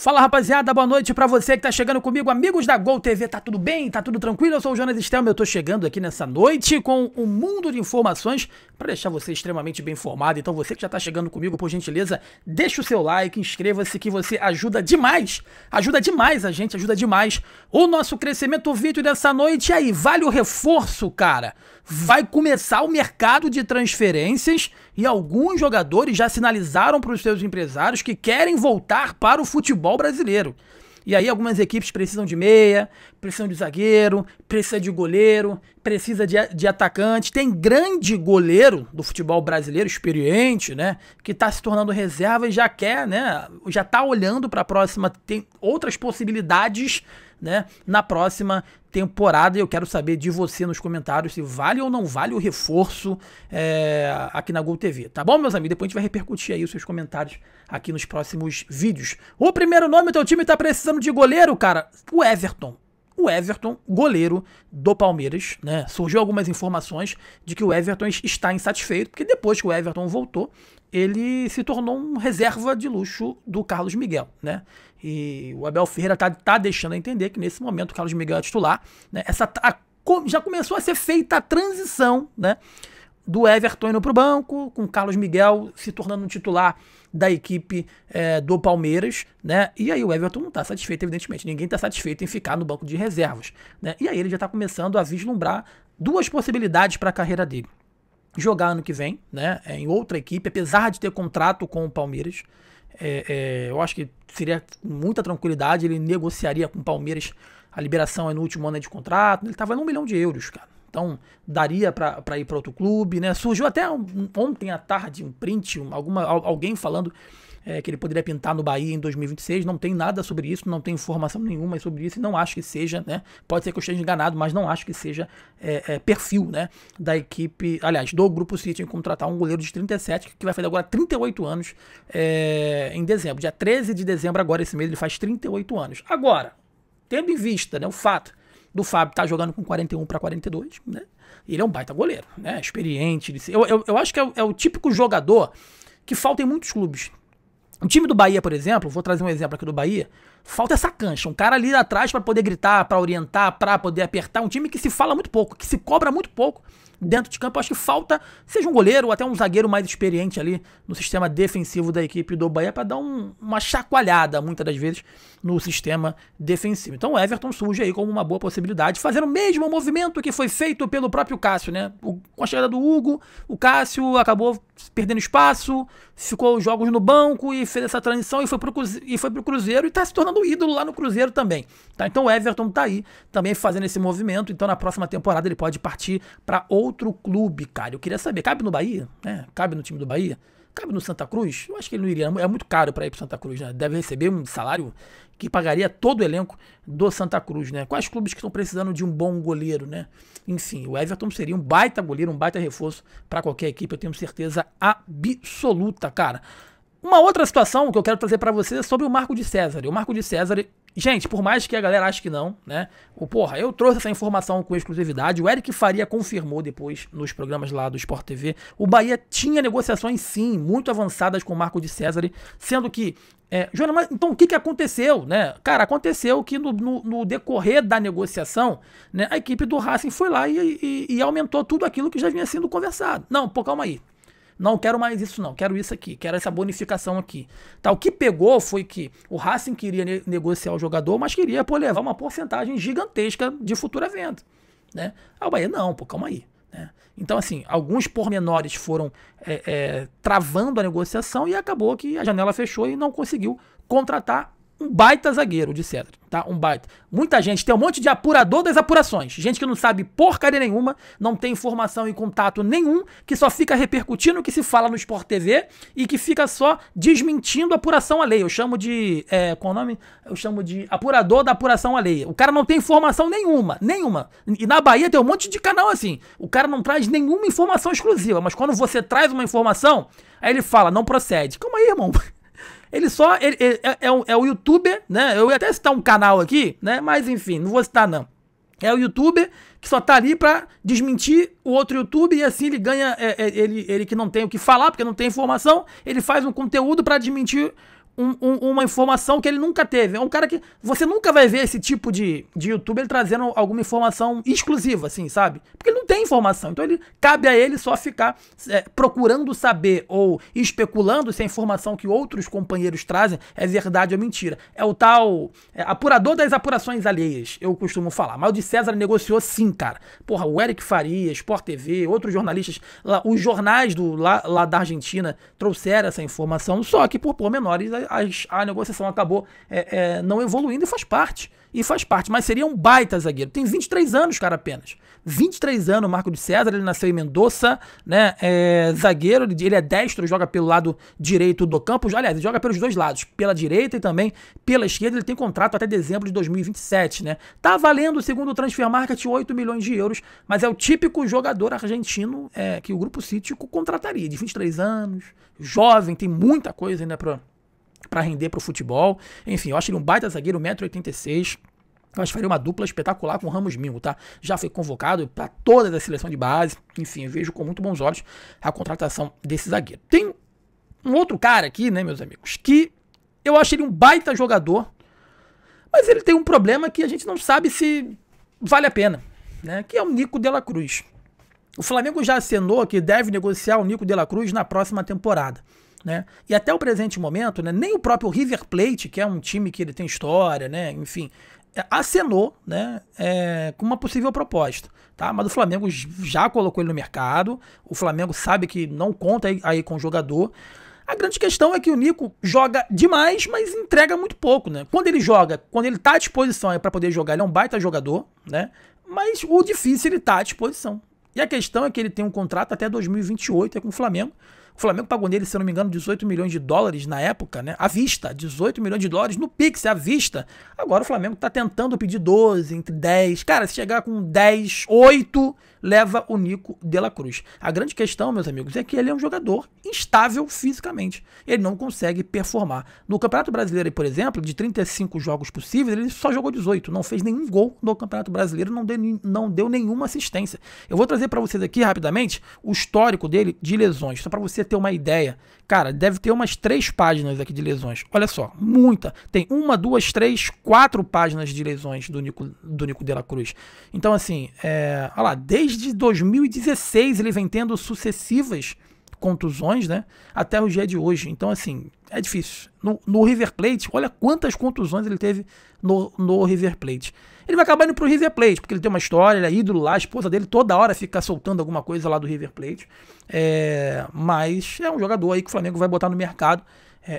Fala, rapaziada, boa noite pra você que tá chegando comigo, amigos da Gol TV, tá tudo bem? Tá tudo tranquilo? Eu sou o Jonas Stelma, eu tô chegando aqui nessa noite com um mundo de informações pra deixar você extremamente bem informado. Então você que já tá chegando comigo, por gentileza, deixa o seu like, inscreva-se que você ajuda demais a gente, ajuda demais o nosso crescimento. O vídeo dessa noite aí, vale o reforço, cara. Vai começar o mercado de transferências e alguns jogadores já sinalizaram para os seus empresários que querem voltar para o futebol brasileiro. E aí algumas equipes precisam de meia, precisam de zagueiro, precisa de goleiro, precisa de atacante. Tem grande goleiro do futebol brasileiro, experiente, né? Que está se tornando reserva e já quer, né? Já está olhando para a próxima, tem outras possibilidades, né, na próxima temporada. E eu quero saber de você nos comentários se vale ou não vale o reforço aqui na Gol TV, tá bom, meus amigos? Depois a gente vai repercutir aí os seus comentários aqui nos próximos vídeos. O primeiro nome, teu time tá precisando de goleiro, cara, o Everton. O Everton, goleiro do Palmeiras, né? Surgiu algumas informações de que o Everton está insatisfeito, porque depois que o Everton voltou, ele se tornou um reserva de luxo do Carlos Miguel, né? E o Abel Ferreira tá deixando a entender que nesse momento o Carlos Miguel é titular, né? Já começou a ser feita a transição, né, do Everton indo pro banco, com o Carlos Miguel se tornando um titular da equipe do Palmeiras, né? E aí o Everton não tá satisfeito, evidentemente. Ninguém tá satisfeito em ficar no banco de reservas, né? E aí ele já tá começando a vislumbrar duas possibilidades para a carreira dele. Jogar ano que vem, né, em outra equipe, apesar de ter contrato com o Palmeiras. Eu acho que seria muita tranquilidade, ele negociaria com o Palmeiras a liberação no último ano de contrato. Ele estava em €1 milhão, cara. Então daria para ir para outro clube, né? Surgiu até ontem à tarde um print, alguém falando que ele poderia pintar no Bahia em 2026. Não tem nada sobre isso, não tem informação nenhuma sobre isso, e não acho que seja, né? Pode ser que eu esteja enganado, mas não acho que seja perfil, né, da equipe, aliás, do Grupo City, em contratar um goleiro de 37, que vai fazer agora 38 anos em dezembro. Dia 13 de dezembro, agora esse mês, ele faz 38 anos. Agora, tendo em vista, né, o fato do Fábio estar jogando com 41 para 42, né? Ele é um baita goleiro, né? Experiente. Eu acho que é o típico jogador que falta em muitos clubes. O time do Bahia, por exemplo, vou trazer um exemplo aqui do Bahia, falta essa cancha, um cara ali atrás para poder gritar, para orientar, para poder apertar, um time que se fala muito pouco, que se cobra muito pouco dentro de campo. Eu acho que falta, seja um goleiro ou até um zagueiro mais experiente ali no sistema defensivo da equipe do Bahia, para dar uma chacoalhada, muitas das vezes, no sistema defensivo. Então o Everton surge aí como uma boa possibilidade, fazendo o mesmo movimento que foi feito pelo próprio Cássio, né? Com a chegada do Hugo, o Cássio acabou perdendo espaço, ficou os jogos no banco e fez essa transição e foi pro Cruzeiro e tá se tornando ídolo lá no Cruzeiro também, tá? Então o Everton tá aí também fazendo esse movimento. Então na próxima temporada ele pode partir para outro clube, cara. Eu queria saber, cabe no Bahia, né? Cabe no time do Bahia? Cabe no Santa Cruz? Eu acho que ele não iria, é muito caro para ir pro Santa Cruz, né? Deve receber um salário que pagaria todo o elenco do Santa Cruz, né? Quais clubes que estão precisando de um bom goleiro, né? Enfim, o Everton seria um baita goleiro, um baita reforço para qualquer equipe, eu tenho certeza absoluta, cara. Uma outra situação que eu quero trazer para você é sobre o Marco de César. O Marco de César, gente, por mais que a galera ache que não, né? Eu trouxe essa informação com exclusividade. O Eric Faria confirmou depois nos programas lá do Sport TV. O Bahia tinha negociações, sim, muito avançadas com o Marco de César, sendo que Jonas, mas então o que aconteceu, né? Cara, aconteceu que no decorrer da negociação, né, a equipe do Racing foi lá e aumentou tudo aquilo que já vinha sendo conversado. Não, pô, calma aí. Não quero mais isso não, quero isso aqui, quero essa bonificação aqui. Tá, o que pegou foi que o Racing queria negociar o jogador, mas queria levar uma porcentagem gigantesca de futura venda, né? O Bahia, não, pô, calma aí, né? Então, assim, alguns pormenores foram travando a negociação e acabou que a janela fechou e não conseguiu contratar um baita zagueiro de César, tá? Um baita. Muita gente, tem um monte de apurador das apurações, gente que não sabe porcaria nenhuma, não tem informação e contato nenhum, que só fica repercutindo o que se fala no Sport TV e que fica só desmentindo a apuração alheia. Eu chamo de, qual é o nome? Eu chamo de apurador da apuração alheia. O cara não tem informação nenhuma. E na Bahia tem um monte de canal assim, o cara não traz nenhuma informação exclusiva, mas quando você traz uma informação, aí ele fala, não procede. Calma aí, irmão. Ele é o youtuber, né? Eu ia até citar um canal aqui, né? Mas enfim, não vou citar não. É o youtuber que só tá ali pra desmentir o outro youtuber e assim ele ganha, ele que não tem o que falar, porque não tem informação, ele faz um conteúdo pra desmentir uma informação que ele nunca teve. É um cara que você nunca vai ver esse tipo de youtuber trazendo alguma informação exclusiva, assim, sabe? Porque ele não tem informação. Então cabe a ele só ficar procurando saber ou especulando se a informação que outros companheiros trazem é verdade ou mentira. É o tal apurador das apurações alheias, eu costumo falar. Mas o de César negociou sim, cara. Porra, o Eric Faria, Sport TV, outros jornalistas, os jornais lá da Argentina trouxeram essa informação, só que por pormenores a negociação acabou não evoluindo e faz parte. Mas seria um baita zagueiro. Tem 23 anos, cara, apenas. 23 anos, Marco de César, ele nasceu em Mendoza, né? Zagueiro, ele é destro, joga pelo lado direito do campo. Aliás, ele joga pelos dois lados, pela direita e também pela esquerda. Ele tem contrato até dezembro de 2027, né? Tá valendo, segundo o Transfer Market, 8 milhões de euros, mas é o típico jogador argentino que o Grupo City contrataria, de 23 anos, jovem, tem muita coisa ainda pra render pro futebol. Enfim, eu acho ele um baita zagueiro, 1,86 m. Eu acho que faria uma dupla espetacular com o Ramos Mingo, tá? Já foi convocado para toda a seleção de base. Enfim, eu vejo com muito bons olhos a contratação desse zagueiro. Tem um outro cara aqui, né, meus amigos, que eu acho ele um baita jogador, mas ele tem um problema que a gente não sabe se vale a pena, né? Que é o Nico de la Cruz. O Flamengo já acenou que deve negociar o Nico de la Cruz na próxima temporada, né? E até o presente momento, né, nem o próprio River Plate, que é um time que ele tem história, né, enfim, acenou, né, com uma possível proposta, tá? Mas o Flamengo já colocou ele no mercado, o Flamengo sabe que não conta aí com o jogador. A grande questão é que o Nico joga demais, mas entrega muito pouco, né? Quando ele joga, quando ele tá à disposição para poder jogar, ele é um baita jogador, né? Mas o difícil ele tá à disposição. E a questão é que ele tem um contrato até 2028 com o Flamengo. O Flamengo pagou nele, se eu não me engano, 18 milhões de dólares na época, né? À vista, 18 milhões de dólares no Pix, à vista. Agora o Flamengo tá tentando pedir 12, entre 10. Cara, se chegar com 10, 8, leva o Nico de la Cruz. A grande questão, meus amigos, é que ele é um jogador instável fisicamente. Ele não consegue performar. No Campeonato Brasileiro, por exemplo, de 35 jogos possíveis, ele só jogou 18. Não fez nenhum gol no Campeonato Brasileiro, não deu nenhuma assistência. Eu vou trazer para vocês aqui, rapidamente, o histórico dele de lesões, só para você ter uma ideia. Cara, deve ter umas 3 páginas aqui de lesões. Olha só, muita. Tem 1, 2, 3, 4 páginas de lesões do Nico de la Cruz. Então, assim, olha lá, desde 2016 ele vem tendo sucessivas contusões, né, até o dia de hoje. Então, assim, é difícil. No River Plate, olha quantas contusões ele teve no River Plate. Ele vai acabar indo pro River Plate, porque ele tem uma história, ele é ídolo lá, a esposa dele toda hora fica soltando alguma coisa lá do River Plate. Mas é um jogador aí que o Flamengo vai botar no mercado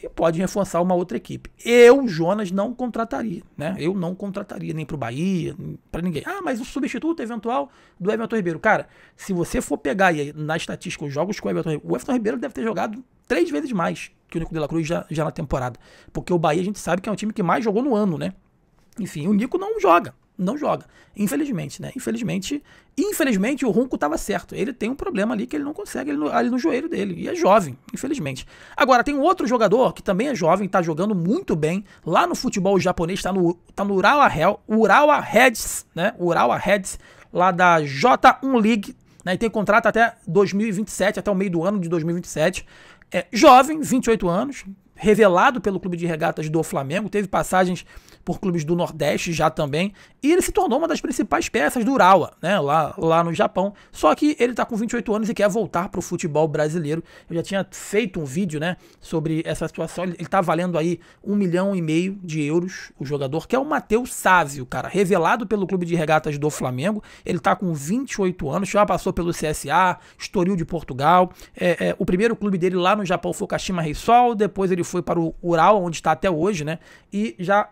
e pode reforçar uma outra equipe. Eu, Jonas, não contrataria, né? Eu não contrataria nem pro Bahia, para ninguém. Ah, mas o substituto eventual do Everton Ribeiro. Cara, se você for pegar aí na estatística os jogos com o Everton Ribeiro deve ter jogado 3 vezes mais que o Nico de la Cruz já na temporada. Porque o Bahia a gente sabe que é um time que mais jogou no ano, né? Enfim, o Nico não joga. Infelizmente, né? Infelizmente o Ronco estava certo. Ele tem um problema ali que ele não consegue ali no joelho dele. E é jovem, infelizmente. Agora, tem um outro jogador que também é jovem, tá jogando muito bem lá no futebol japonês, tá no Urawa Reds, né? Urawa Reds, lá da J1 League, né? E tem contrato até 2027, até o meio do ano de 2027. Jovem, 28 anos, revelado pelo Clube de Regatas do Flamengo, teve passagens por clubes do Nordeste já também, e ele se tornou uma das principais peças do Urawa, né, lá no Japão, só que ele tá com 28 anos e quer voltar pro futebol brasileiro. Eu já tinha feito um vídeo, né, sobre essa situação, ele tá valendo aí 1,5 milhão de euros, o jogador, que é o Matheus Sávio, cara, revelado pelo Clube de Regatas do Flamengo, ele tá com 28 anos, já passou pelo CSA, Estoril de Portugal, o primeiro clube dele lá no Japão foi o Kashima Reysol, depois ele foi para o Urawa, onde está até hoje, né? E já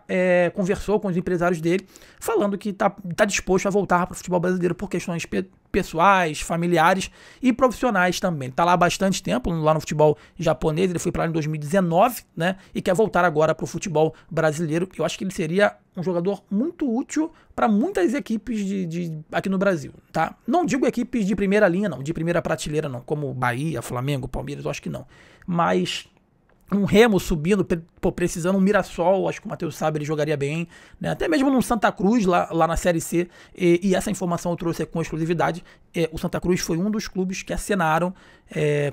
conversou com os empresários dele, falando que tá disposto a voltar para o futebol brasileiro por questões pessoais, familiares e profissionais também. Tá lá há bastante tempo, lá no futebol japonês, ele foi para lá em 2019, né? E quer voltar agora para o futebol brasileiro. Eu acho que ele seria um jogador muito útil para muitas equipes aqui no Brasil, tá? Não digo equipes de primeira linha, não, de primeira prateleira, não, como Bahia, Flamengo, Palmeiras, eu acho que não. Mas um Remo subindo, precisando um Mirassol, acho que o Matheus Sábio ele jogaria bem, né? Até mesmo num Santa Cruz, lá na Série C, e essa informação eu trouxe com exclusividade. O Santa Cruz foi um dos clubes que acenaram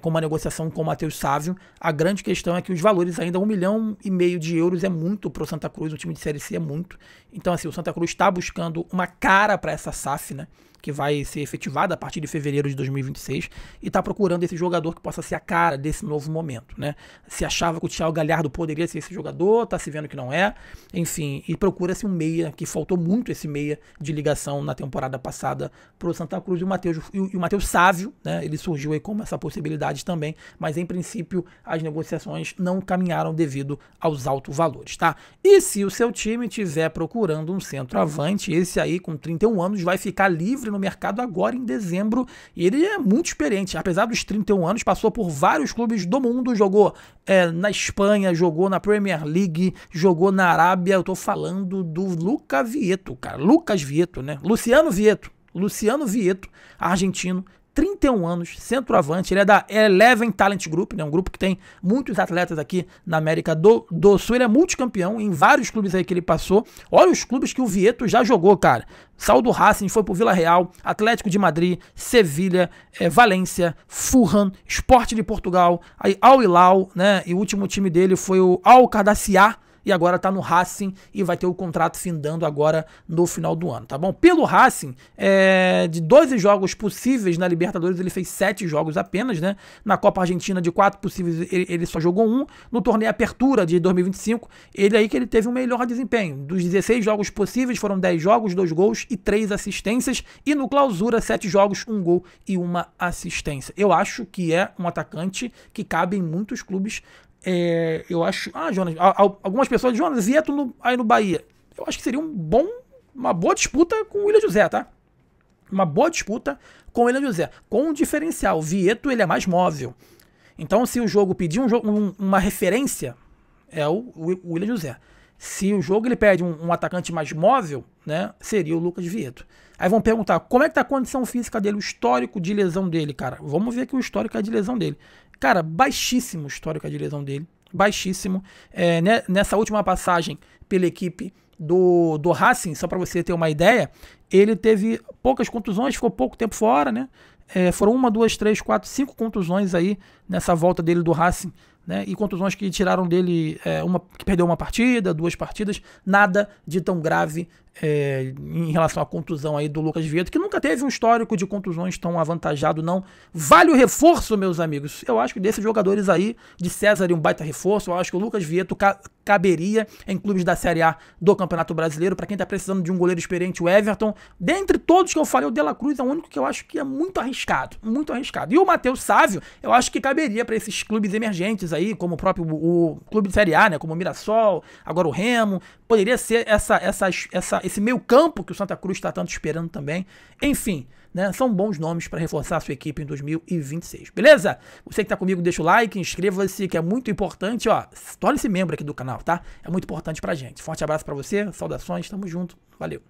com uma negociação com o Matheus Sávio. A grande questão é que os valores ainda, 1,5 milhão de euros é muito pro Santa Cruz, o time de Série C é muito. Então assim, o Santa Cruz está buscando uma cara para essa SAF, né? Que vai ser efetivada a partir de fevereiro de 2026, e está procurando esse jogador que possa ser a cara desse novo momento, né? Se achava que o Thiago Galhardo poderia ser esse jogador, tá se vendo que não é, enfim, e procura-se um meia, que faltou muito esse meia de ligação na temporada passada pro Santa Cruz, e o Matheus Sávio, né? Ele surgiu aí como essa possibilidade também, mas em princípio as negociações não caminharam devido aos altos valores, tá? E se o seu time estiver procurando um centroavante, esse aí com 31 anos vai ficar livre no mercado agora em dezembro, e ele é muito experiente, apesar dos 31 anos, passou por vários clubes do mundo, jogou na Espanha, jogou na Premier League, jogou na Arábia. Eu tô falando do Lucas Vieto, cara, Lucas Vieto, né? Luciano Vieto, argentino, 31 anos, centroavante, ele é da Eleven Talent Group, né, um grupo que tem muitos atletas aqui na América do Sul, ele é multicampeão em vários clubes aí que ele passou. Olha os clubes que o Vieto já jogou, cara. Saiu do Racing, foi pro Vila Real, Atlético de Madrid, Sevilha, Valência, Fulham, Sport de Portugal, aí Al Hilal, né, e o último time dele foi o Al Qadsiya, e agora tá no Racing e vai ter o contrato findando agora no final do ano, tá bom? Pelo Racing, de 12 jogos possíveis na Libertadores, ele fez 7 jogos apenas, né? Na Copa Argentina, de 4 possíveis, ele só jogou 1. No torneio Apertura de 2025, ele teve um melhor desempenho. Dos 16 jogos possíveis, foram 10 jogos, 2 gols e 3 assistências. E no Clausura, 7 jogos, 1 gol e 1 assistência. Eu acho que é um atacante que cabe em muitos clubes. Eu acho... Jonas, algumas pessoas dizem, Jonas, Vieto aí no Bahia. Eu acho que seria uma boa disputa com o William José, tá? Uma boa disputa com o William José. Com um diferencial, o Vieto, ele é mais móvel. Então, se o jogo pedir uma referência, é o William José. Se o jogo ele pede um atacante mais móvel, né, seria o Lucas Vieto. Aí vão perguntar, como é que tá a condição física dele, o histórico de lesão dele, cara? Vamos ver aqui o histórico de lesão dele. Cara, baixíssimo o histórico de lesão dele, baixíssimo. Nessa última passagem pela equipe do Racing, só para você ter uma ideia, ele teve poucas contusões, ficou pouco tempo fora, né? Foram 1, 2, 3, 4, 5 contusões aí nessa volta dele do Racing, né? E contusões que tiraram dele, que perdeu uma partida, 2 partidas, nada de tão grave em relação à contusão aí do Lucas Vieto, que nunca teve um histórico de contusões tão avantajado, não. Vale o reforço, meus amigos. Eu acho que desses jogadores aí, de César e um baita reforço, eu acho que o Lucas Vieto caberia em clubes da Série A do Campeonato Brasileiro. Para quem tá precisando de um goleiro experiente, o Everton. Dentre todos que eu falei, o De La Cruz é o único que eu acho que é muito arriscado, muito arriscado. E o Matheus Sávio, eu acho que caberia para esses clubes emergentes aí, como o próprio o clube de Série A, né, como o Mirassol, agora o Remo. Poderia ser esse meio campo que o Santa Cruz está tanto esperando também. Enfim, né, são bons nomes para reforçar a sua equipe em 2026, beleza? Você que tá comigo, deixa o like, inscreva-se, que é muito importante, ó, torne-se membro aqui do canal, tá? É muito importante pra gente. Forte abraço para você, saudações, tamo junto, valeu!